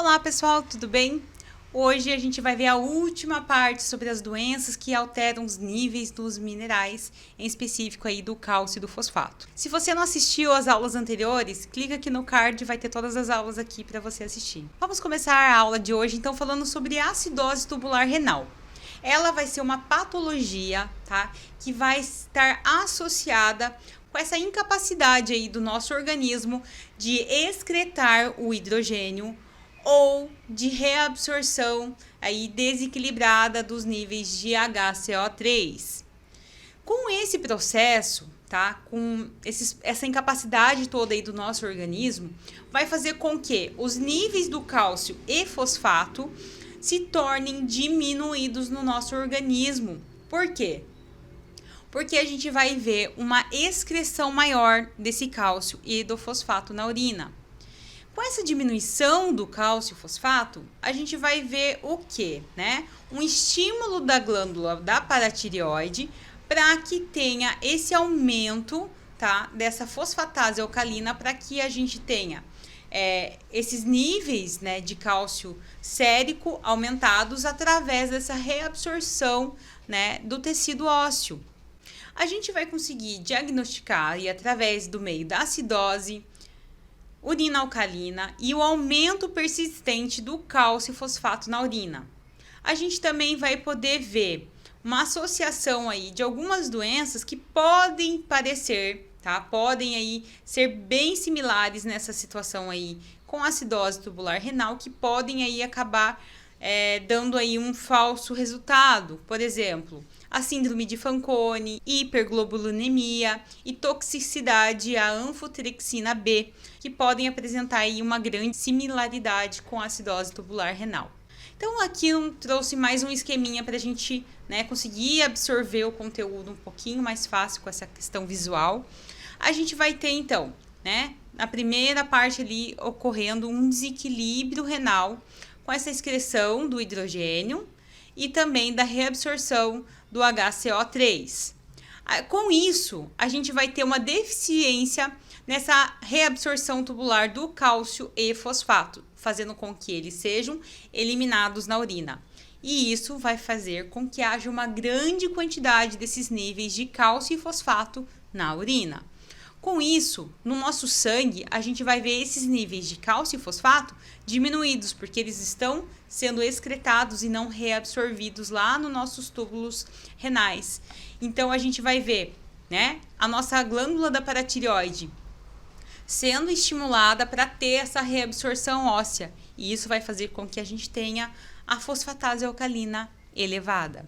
Olá pessoal, tudo bem? Hoje a gente vai ver a última parte sobre as doenças que alteram os níveis dos minerais, em específico aí do cálcio e do fosfato. Se você não assistiu às aulas anteriores, clica aqui no card, vai ter todas as aulas aqui para você assistir. Vamos começar a aula de hoje então falando sobre a acidose tubular renal. Ela vai ser uma patologia, tá? Que vai estar associada com essa incapacidade aí do nosso organismo de excretar o hidrogênio ou de reabsorção aí desequilibrada dos níveis de HCO3. Com esse processo, tá? Com essa incapacidade toda aí do nosso organismo, vai fazer com que os níveis do cálcio e fosfato se tornem diminuídos no nosso organismo. Por quê? Porque a gente vai ver uma excreção maior desse cálcio e do fosfato na urina. Com essa diminuição do cálcio e fosfato, a gente vai ver o quê? Né? Um estímulo da glândula da paratireoide para que tenha esse aumento, tá? Dessa fosfatase alcalina, para que a gente tenha esses níveis, né, de cálcio sérico aumentados através dessa reabsorção, né, do tecido ósseo. A gente vai conseguir diagnosticar e através do meio da acidose, urina alcalina e o aumento persistente do cálcio e fosfato na urina. A gente também vai poder ver uma associação aí de algumas doenças que podem parecer, tá? Podem aí ser bem similares nessa situação aí com acidose tubular renal, que podem aí acabar dando aí um falso resultado. Por exemplo, a síndrome de Fanconi, hiperglobulinemia e toxicidade à anfotericina B, que podem apresentar aí uma grande similaridade com a acidose tubular renal. Então aqui eu trouxe mais um esqueminha para a gente, né, conseguir absorver o conteúdo um pouquinho mais fácil com essa questão visual. A gente vai ter então, né, na primeira parte ali ocorrendo um desequilíbrio renal com essa excreção do hidrogênio e também da reabsorção do HCO3. Com isso, a gente vai ter uma deficiência nessa reabsorção tubular do cálcio e fosfato, fazendo com que eles sejam eliminados na urina. E isso vai fazer com que haja uma grande quantidade desses níveis de cálcio e fosfato na urina. Com isso, no nosso sangue, a gente vai ver esses níveis de cálcio e fosfato diminuídos, porque eles estão sendo excretados e não reabsorvidos lá nos nossos túbulos renais. Então, a gente vai ver, né, a nossa glândula da paratireoide sendo estimulada para ter essa reabsorção óssea. E isso vai fazer com que a gente tenha a fosfatase alcalina elevada.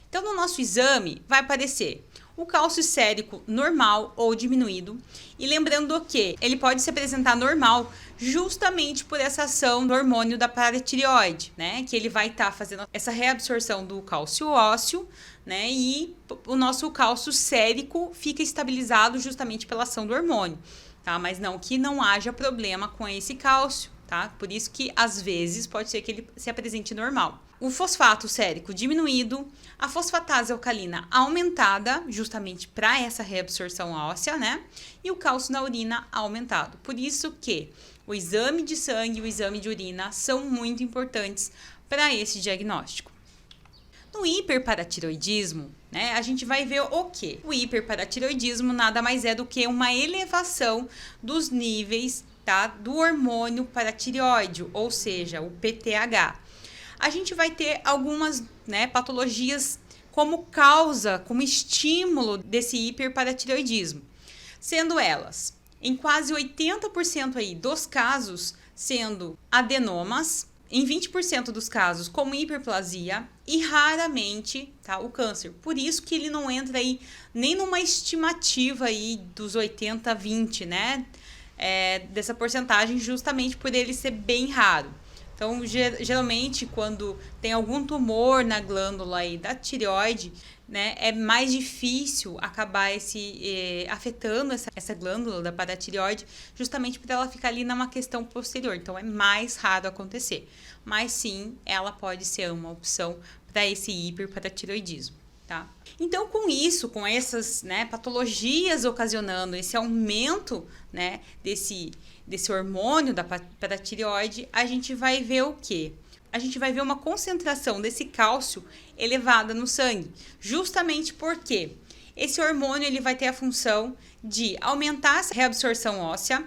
Então, no nosso exame, vai aparecer o cálcio sérico normal ou diminuído. E lembrando que ele pode se apresentar normal justamente por essa ação do hormônio da paratireoide, né? Que ele vai estar fazendo essa reabsorção do cálcio ósseo, né? E o nosso cálcio sérico fica estabilizado justamente pela ação do hormônio, tá? Mas não que não haja problema com esse cálcio, tá? Por isso que às vezes pode ser que ele se apresente normal. O fosfato sérico diminuído, a fosfatase alcalina aumentada, justamente para essa reabsorção óssea, né? E o cálcio na urina aumentado. Por isso que o exame de sangue e o exame de urina são muito importantes para esse diagnóstico. No hiperparatiroidismo, né, a gente vai ver o quê? O hiperparatiroidismo nada mais é do que uma elevação dos níveis, tá, do hormônio paratireoide, ou seja, o PTH. A gente vai ter algumas, né, patologias como causa, como estímulo desse hiperparatireoidismo, sendo elas, em quase 80% aí dos casos, sendo adenomas, em 20% dos casos como hiperplasia e raramente, tá, o câncer. Por isso que ele não entra aí nem numa estimativa aí dos 80-20, né, dessa porcentagem, justamente por ele ser bem raro. Então, geralmente, quando tem algum tumor na glândula aí da tireoide, né, é mais difícil acabar afetando essa glândula da paratireoide, justamente por ela ficar ali numa questão posterior. Então, é mais raro acontecer. Mas, sim, ela pode ser uma opção para esse hiperparatiroidismo. Tá? Então, com isso, com essas, né, patologias ocasionando esse aumento, né, desse hormônio da paratireoide, a gente vai ver o quê? A gente vai ver uma concentração desse cálcio elevada no sangue, justamente porque esse hormônio ele vai ter a função de aumentar a reabsorção óssea,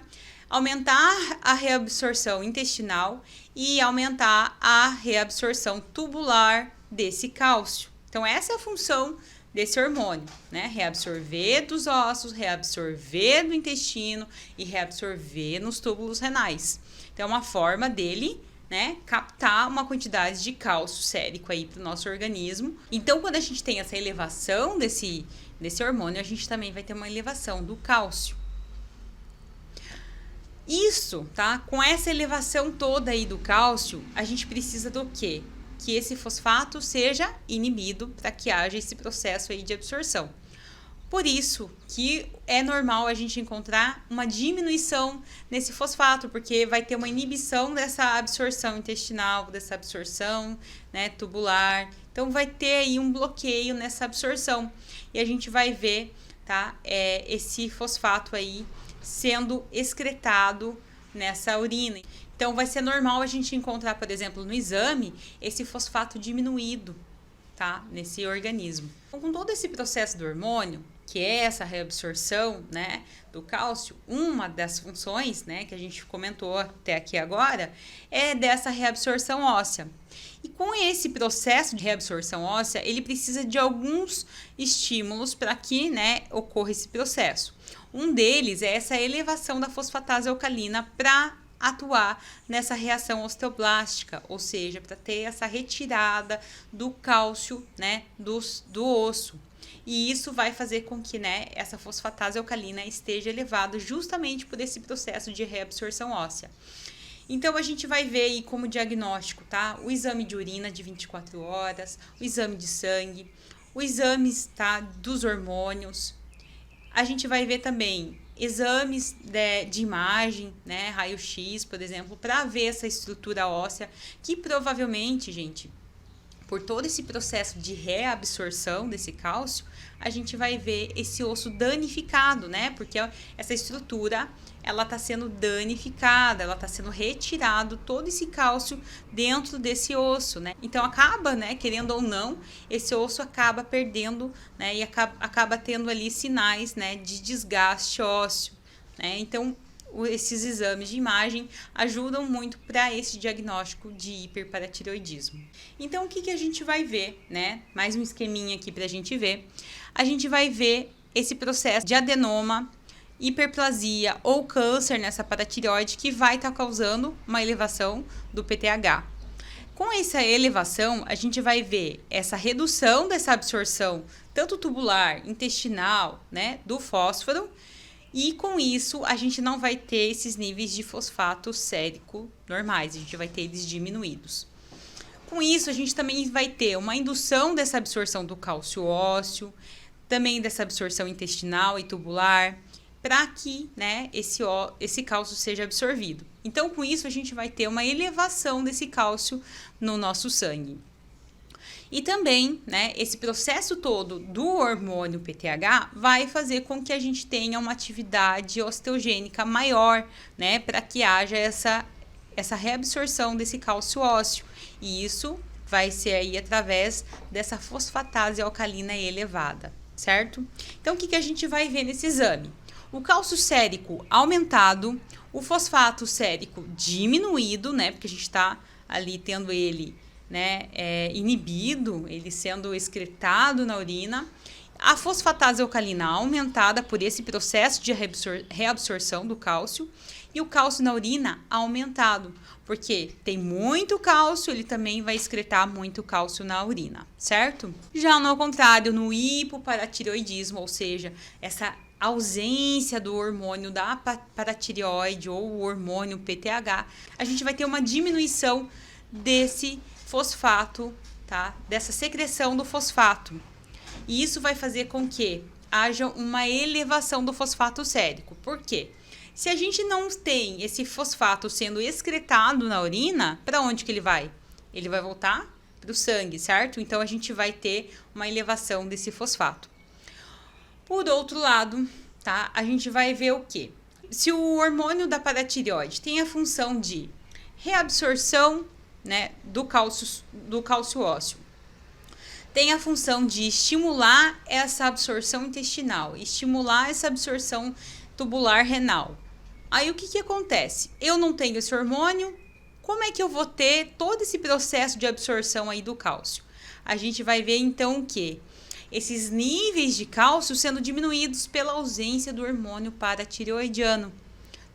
aumentar a reabsorção intestinal e aumentar a reabsorção tubular desse cálcio. Então, essa é a função desse hormônio, né? Reabsorver dos ossos, reabsorver do intestino e reabsorver nos túbulos renais. Então, é uma forma dele, né, captar uma quantidade de cálcio sérico aí para o nosso organismo. Então, quando a gente tem essa elevação desse hormônio, a gente também vai ter uma elevação do cálcio. Isso, tá? Com essa elevação toda aí do cálcio, a gente precisa do quê? Que esse fosfato seja inibido para que haja esse processo aí de absorção. Por isso que é normal a gente encontrar uma diminuição nesse fosfato, porque vai ter uma inibição dessa absorção intestinal, dessa absorção, né, tubular. Então, vai ter aí um bloqueio nessa absorção. E a gente vai ver, tá, esse fosfato aí sendo excretado nessa urina. Então, vai ser normal a gente encontrar, por exemplo, no exame, esse fosfato diminuído, tá, nesse organismo. Então, com todo esse processo do hormônio, que é essa reabsorção, né, do cálcio, uma das funções, né, que a gente comentou até aqui agora, é dessa reabsorção óssea. E com esse processo de reabsorção óssea, ele precisa de alguns estímulos para que, né, ocorra esse processo. Um deles é essa elevação da fosfatase alcalina para atuar nessa reação osteoblástica, ou seja, para ter essa retirada do cálcio, né, do osso. E isso vai fazer com que, né, essa fosfatase alcalina esteja elevada justamente por esse processo de reabsorção óssea. Então, a gente vai ver aí como diagnóstico, tá? O exame de urina de 24 horas, o exame de sangue, os exames, tá, dos hormônios. A gente vai ver também exames de imagem, né, raio-x, por exemplo, para ver essa estrutura óssea, que provavelmente, gente, por todo esse processo de reabsorção desse cálcio, a gente vai ver esse osso danificado, né? Porque essa estrutura, ela está sendo danificada, ela está sendo retirado todo esse cálcio dentro desse osso, né? Então, acaba, né, querendo ou não, esse osso acaba perdendo, né, e acaba tendo ali sinais, né, de desgaste ósseo, né? Então, esses exames de imagem ajudam muito para esse diagnóstico de hiperparatireoidismo. Então, o que a gente vai ver, né? Mais um esqueminha aqui para a gente ver. A gente vai ver esse processo de adenoma, hiperplasia ou câncer nessa paratireoide que vai estar causando uma elevação do PTH. Com essa elevação, a gente vai ver essa redução dessa absorção, tanto tubular, intestinal, né, do fósforo. E com isso, a gente não vai ter esses níveis de fosfato sérico normais, a gente vai ter eles diminuídos. Com isso, a gente também vai ter uma indução dessa absorção do cálcio ósseo, também dessa absorção intestinal e tubular, para que, né, esse cálcio seja absorvido. Então, com isso, a gente vai ter uma elevação desse cálcio no nosso sangue. E também, né, esse processo todo do hormônio PTH vai fazer com que a gente tenha uma atividade osteogênica maior, né, para que haja essa reabsorção desse cálcio ósseo. E isso vai ser aí através dessa fosfatase alcalina elevada, certo? Então, o que a gente vai ver nesse exame? O cálcio sérico aumentado, o fosfato sérico diminuído, né, porque a gente está ali tendo ele, né, inibido, ele sendo excretado na urina, a fosfatase alcalina aumentada por esse processo de reabsorção do cálcio e o cálcio na urina aumentado, porque tem muito cálcio, ele também vai excretar muito cálcio na urina, certo? Já no contrário, no hipoparatireoidismo, ou seja, essa ausência do hormônio da paratireoide ou o hormônio PTH, a gente vai ter uma diminuição desse fosfato, tá? Dessa secreção do fosfato. E isso vai fazer com que haja uma elevação do fosfato sérico. Por quê? Se a gente não tem esse fosfato sendo excretado na urina, para onde que ele vai? Ele vai voltar para o sangue, certo? Então, a gente vai ter uma elevação desse fosfato. Por outro lado, tá? A gente vai ver o quê? se o hormônio da paratireoide tem a função de reabsorção, né, do cálcio ósseo, tem a função de estimular essa absorção intestinal, estimular essa absorção tubular renal. Aí o que acontece? Eu não tenho esse hormônio, como é que eu vou ter todo esse processo de absorção aí do cálcio? A gente vai ver então o quê? Esses níveis de cálcio sendo diminuídos pela ausência do hormônio paratireoidiano,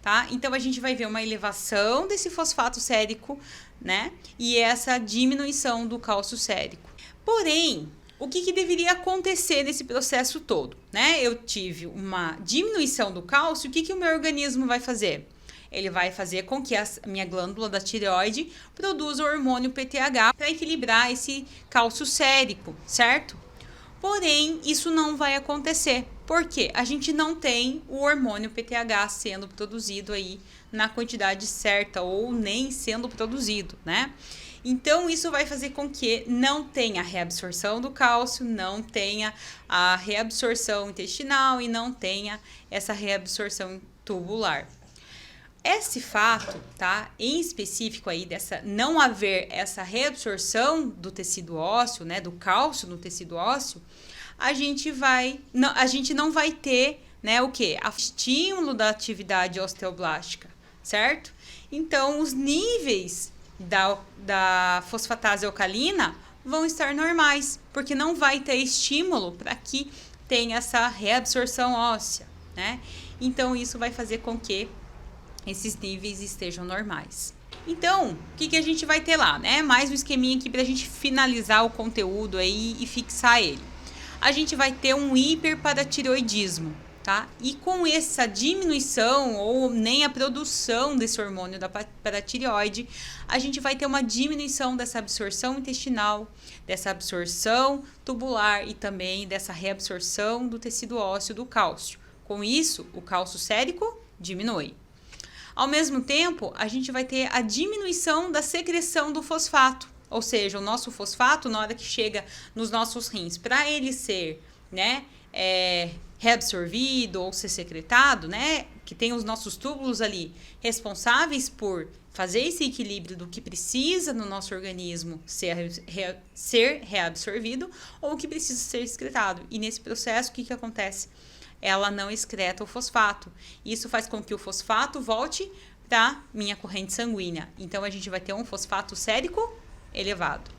tá? Então a gente vai ver uma elevação desse fosfato sérico, né? E essa diminuição do cálcio sérico. Porém, o que deveria acontecer nesse processo todo, né? Eu tive uma diminuição do cálcio, o que o meu organismo vai fazer? Ele vai fazer com que a minha glândula da tireoide produza o hormônio PTH para equilibrar esse cálcio sérico, certo? Porém, isso não vai acontecer. Por quê? A gente não tem o hormônio PTH sendo produzido aí na quantidade certa ou nem sendo produzido, né? Então, isso vai fazer com que não tenha a reabsorção do cálcio, não tenha a reabsorção intestinal e não tenha essa reabsorção tubular. Esse fato, tá, em específico aí dessa não haver essa reabsorção do tecido ósseo, né, do cálcio no tecido ósseo, a gente não vai ter, né, o quê? O estímulo da atividade osteoblástica, certo? Então, os níveis da fosfatase alcalina vão estar normais, porque não vai ter estímulo para que tenha essa reabsorção óssea, né? Então, isso vai fazer com que esses níveis estejam normais. Então, o que a gente vai ter lá, né? Mais um esqueminha aqui para a gente finalizar o conteúdo aí e fixar ele. A gente vai ter um hiperparatireoidismo, tá? E com essa diminuição ou nem a produção desse hormônio da paratireoide, a gente vai ter uma diminuição dessa absorção intestinal, dessa absorção tubular e também dessa reabsorção do tecido ósseo do cálcio. Com isso, o cálcio sérico diminui. Ao mesmo tempo, a gente vai ter a diminuição da secreção do fosfato, ou seja, o nosso fosfato, na hora que chega nos nossos rins, para ele ser, né, reabsorvido ou ser secretado, né, que tem os nossos túbulos ali responsáveis por fazer esse equilíbrio do que precisa no nosso organismo ser reabsorvido ou o que precisa ser excretado. E nesse processo, o que acontece? Ela não excreta o fosfato. Isso faz com que o fosfato volte para minha corrente sanguínea. Então, a gente vai ter um fosfato sérico elevado.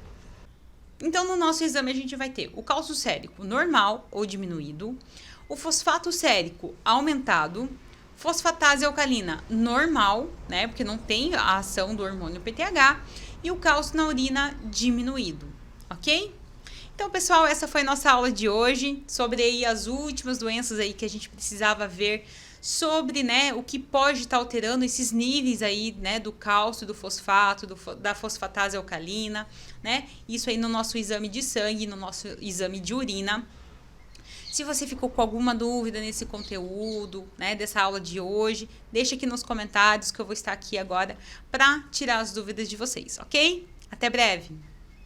Então, no nosso exame, a gente vai ter o cálcio sérico normal ou diminuído, o fosfato sérico aumentado, fosfatase alcalina normal, né, porque não tem a ação do hormônio PTH, e o cálcio na urina diminuído, ok? Então, pessoal, essa foi a nossa aula de hoje sobre aí as últimas doenças aí que a gente precisava ver sobre, né, o que pode estar alterando esses níveis aí, né, do cálcio, do fosfato, da fosfatase alcalina, né? Isso aí no nosso exame de sangue, no nosso exame de urina. Se você ficou com alguma dúvida nesse conteúdo, né, dessa aula de hoje, deixa aqui nos comentários que eu vou estar aqui agora para tirar as dúvidas de vocês, ok? Até breve!